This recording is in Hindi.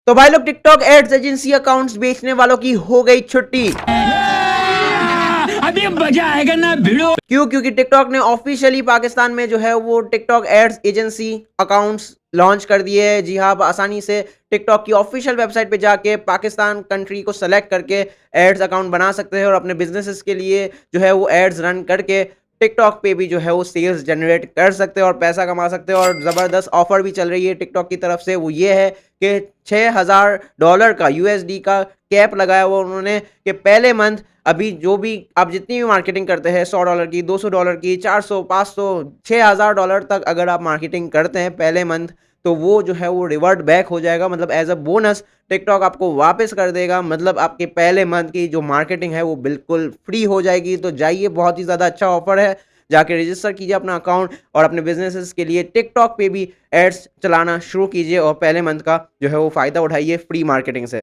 तो भाई लोग टिकटॉक एड्स एजेंसी अकाउंट्स बेचने वालों की हो गई छुट्टी। अभी मजा आएगा ना भिड़ो। क्यों? क्योंकि टिकटॉक ने ऑफिशियली पाकिस्तान में जो है वो TikTok ads agency accounts launch कर दिए है। जी हाँ, आप आसानी से टिकटॉक की ऑफिशियल वेबसाइट पे जाके पाकिस्तान कंट्री को सेलेक्ट करके एड्स अकाउंट बना सकते हैं और अपने बिजनेसेस के लिए जो है वो एड्स रन करके टिकटॉक पे भी जो है वो सेल्स जनरेट कर सकते हैं और पैसा कमा सकते हैं। और ज़बरदस्त ऑफर भी चल रही है टिकटॉक की तरफ से, वो ये है कि $6000 का यूएसडी का कैप लगाया हुआ उन्होंने कि पहले मंथ अभी जो भी आप जितनी भी मार्केटिंग करते हैं $100 की, $200 की, 400, 500, $6000 तक अगर आप मार्केटिंग करते हैं पहले मंथ, तो वो जो है वो रिवर्ट बैक हो जाएगा। मतलब एज अ बोनस टिकटॉक आपको वापस कर देगा। मतलब आपके पहले मंथ की जो मार्केटिंग है वो बिल्कुल फ्री हो जाएगी। तो जाइए, बहुत ही ज़्यादा अच्छा ऑफर है, जाके रजिस्टर कीजिए अपना अकाउंट और अपने बिजनेसेस के लिए टिकटॉक पे भी एड्स चलाना शुरू कीजिए और पहले मंथ का जो है वो फ़ायदा उठाइए फ्री मार्केटिंग से।